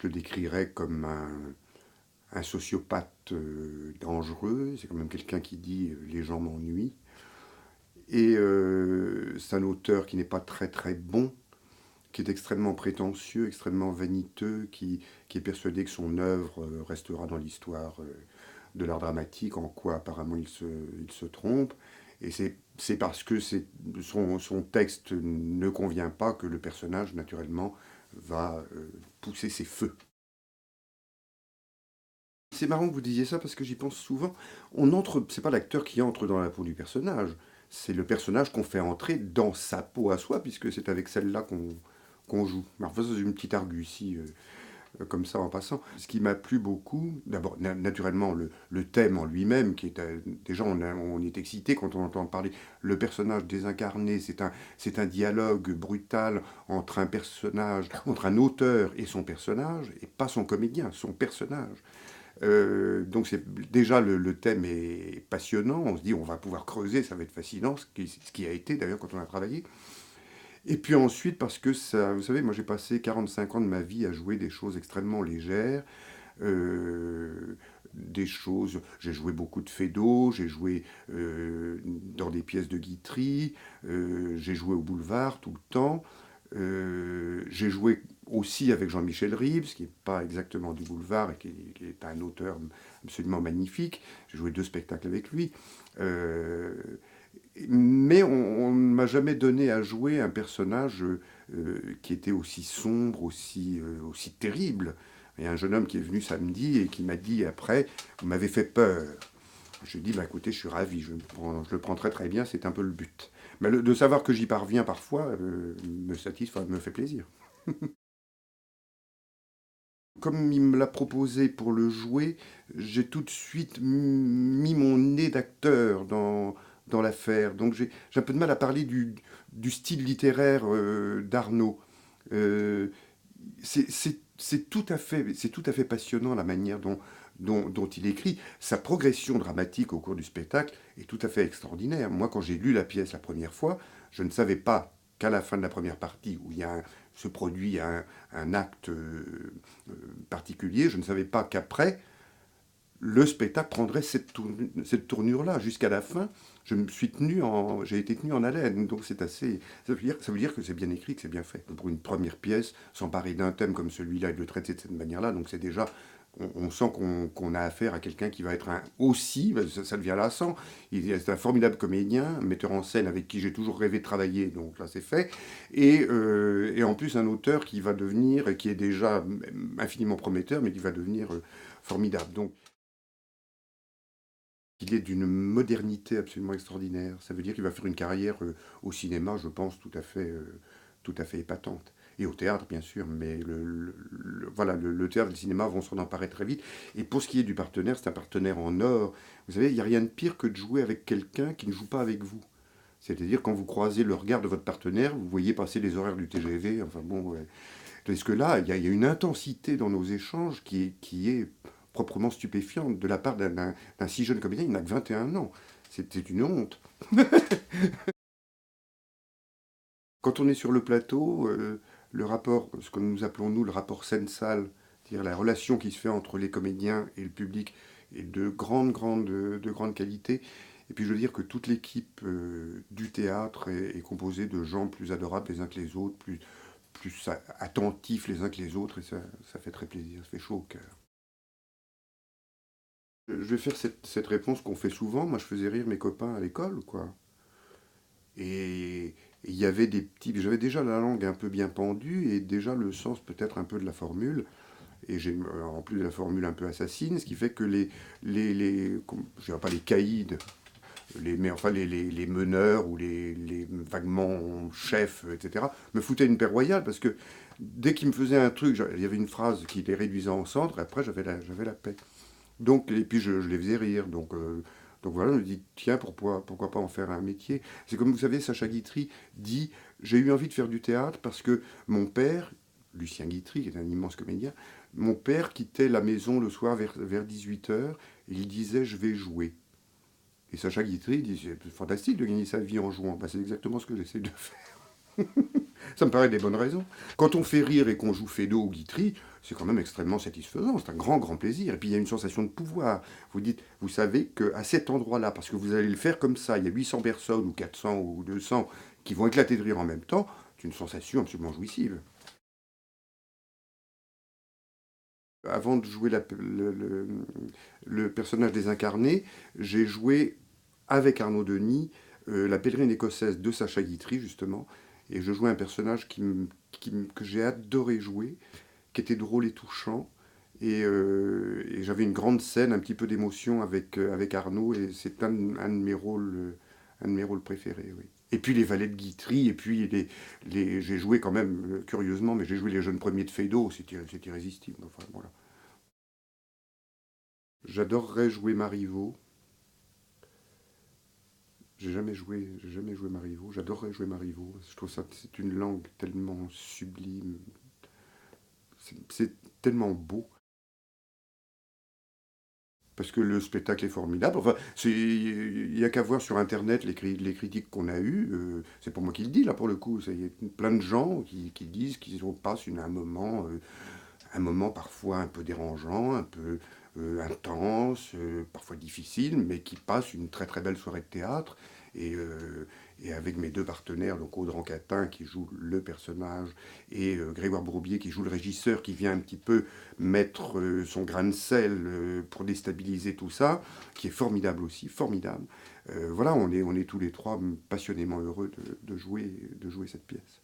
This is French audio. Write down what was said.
je le décrirais comme un sociopathe dangereux. C'est quand même quelqu'un qui dit les gens m'ennuient. Et c'est un auteur qui n'est pas très très bon, qui est extrêmement prétentieux, extrêmement vaniteux, qui est persuadé que son œuvre restera dans l'histoire de l'art dramatique, en quoi apparemment il se trompe. Et c'est parce que son texte ne convient pas que le personnage, naturellement, va pousser ses feux. C'est marrant que vous disiez ça parce que j'y pense souvent. C'est pas l'acteur qui entre dans la peau du personnage, c'est le personnage qu'on fait entrer dans sa peau à soi, puisque c'est avec celle-là qu'on joue. Alors, ça, c'est une petite argutie comme ça en passant. Ce qui m'a plu beaucoup, d'abord, naturellement, le thème en lui-même, qui est déjà, on est excité quand on entend parler. Le personnage désincarné, c'est un dialogue brutal entre un auteur et son personnage, et pas son comédien, son personnage. Donc déjà le thème est passionnant, on se dit on va pouvoir creuser, ça va être fascinant, ce qui a été d'ailleurs quand on a travaillé. Et puis ensuite parce que ça, vous savez, moi j'ai passé 45 ans de ma vie à jouer des choses extrêmement légères, des choses, j'ai joué beaucoup de Feydeau, j'ai joué dans des pièces de Guitry, j'ai joué au boulevard tout le temps, j'ai joué aussi avec Jean-Michel Ribes, qui n'est pas exactement du boulevard et qui est un auteur absolument magnifique. J'ai joué 2 spectacles avec lui. Euh, mais on ne m'a jamais donné à jouer un personnage qui était aussi sombre, aussi terrible. Il y a un jeune homme qui est venu samedi et qui m'a dit après, vous m'avez fait peur. Je lui ai dit, bah, écoutez, je suis ravi, je le prends très très bien, c'est un peu le but. Mais de savoir que j'y parviens parfois me satisfait, me fait plaisir. Comme il me l'a proposé pour le jouer, j'ai tout de suite mis mon nez d'acteur dans l'affaire. Donc j'ai un peu de mal à parler du style littéraire d'Arnaud. Euh, c'est tout à fait passionnant la manière dont il écrit. Sa progression dramatique au cours du spectacle est tout à fait extraordinaire. Moi, quand j'ai lu la pièce la première fois, je ne savais pas qu'à la fin de la première partie, où se produit un acte particulier, je ne savais pas qu'après, le spectacle prendrait cette tournure-là. Jusqu'à la fin, j'ai été tenu en haleine. Donc c'est assez. Ça veut dire que c'est bien écrit, que c'est bien fait. Pour une première pièce, s'emparer d'un thème comme celui-là et de le traiter de cette manière-là, donc c'est déjà. On sent qu'on a affaire à quelqu'un qui va être aussi, ça devient lassant. C'est un formidable comédien, un metteur en scène avec qui j'ai toujours rêvé de travailler, donc là c'est fait. Et en plus un auteur qui va devenir, qui est déjà infiniment prometteur, mais qui va devenir formidable. Donc il est d'une modernité absolument extraordinaire. Ça veut dire qu'il va faire une carrière au cinéma, je pense, tout à fait épatante. Et au théâtre, bien sûr, mais voilà, le théâtre et le cinéma vont s'en emparer très vite. Et pour ce qui est du partenaire, c'est un partenaire en or. Vous savez, il n'y a rien de pire que de jouer avec quelqu'un qui ne joue pas avec vous. C'est-à-dire, quand vous croisez le regard de votre partenaire, vous voyez passer les horaires du TGV, enfin bon, ouais. Parce que là, il y a une intensité dans nos échanges qui est proprement stupéfiante de la part d'un si jeune comédien. Il n'a que 21 ans. C'était une honte. Quand on est sur le plateau, le rapport, ce que nous appelons nous le rapport scène-salle, c'est-à-dire la relation qui se fait entre les comédiens et le public, est de grande qualité. Et puis je veux dire que toute l'équipe du théâtre est composée de gens plus adorables les uns que les autres, plus attentifs les uns que les autres, et ça fait très plaisir, ça fait chaud au cœur. Je vais faire cette réponse qu'on fait souvent. Moi, je faisais rire mes copains à l'école, quoi. Et il y avait des petits. J'avais déjà la langue un peu bien pendue et déjà le sens peut-être un peu de la formule. Et j'ai en plus de la formule un peu assassine, ce qui fait que je dirais pas les caïds, mais enfin les meneurs ou les vaguement chefs, etc., me foutaient une paix royale parce que dès qu'ils me faisaient un truc, il y avait une phrase qui les réduisait en cendres, et après j'avais la paix. Donc, et puis je les faisais rire. Donc voilà, je me dis, tiens, pourquoi pas en faire un métier. C'est comme vous savez, Sacha Guitry dit, j'ai eu envie de faire du théâtre parce que mon père, Lucien Guitry, qui est un immense comédien, mon père quittait la maison le soir vers 18 h et il disait, je vais jouer. Et Sacha Guitry dit, c'est fantastique de gagner sa vie en jouant. Bah, c'est exactement ce que j'essaie de faire. Ça me paraît des bonnes raisons. Quand on fait rire et qu'on joue Feydeau ou Guitry, c'est quand même extrêmement satisfaisant, c'est un grand, grand plaisir. Et puis il y a une sensation de pouvoir. Vous dites, vous savez qu'à cet endroit-là, parce que vous allez le faire comme ça, il y a 800 personnes ou 400 ou 200 qui vont éclater de rire en même temps, c'est une sensation absolument jouissive. Avant de jouer le personnage désincarné, j'ai joué avec Arnaud Denis la pèlerine écossaise de Sacha Guitry, justement, et je jouais un personnage que j'ai adoré jouer, qui était drôle et touchant. Et j'avais une grande scène, un petit peu d'émotion avec Arnaud, et c'est un de mes rôles, un de mes rôles préférés, oui. Et puis les valets de Guitry, et puis j'ai joué quand même, curieusement, mais j'ai joué les jeunes premiers de Feydeau, c'est irrésistible. Enfin, voilà. J'adorerais jouer Marivaux. J'ai jamais joué Marivaux. J'adorerais jouer Marivaux. Je trouve ça, c'est une langue tellement sublime. C'est tellement beau. Parce que le spectacle est formidable. Enfin, il n'y a qu'à voir sur Internet les critiques qu'on a eues. C'est pas moi qui le dis, là, pour le coup. Il y a plein de gens qui disent qu'ils passent un moment parfois un peu dérangeant, un peu intense, parfois difficile, mais qui passent une très très belle soirée de théâtre. Et, euh, et avec mes deux partenaires, donc Audran Catin qui joue le personnage et Grégoire Bourbier qui joue le régisseur, qui vient un petit peu mettre son grain de sel pour déstabiliser tout ça, qui est formidable aussi, formidable. Voilà, on est tous les trois passionnément heureux de jouer cette pièce.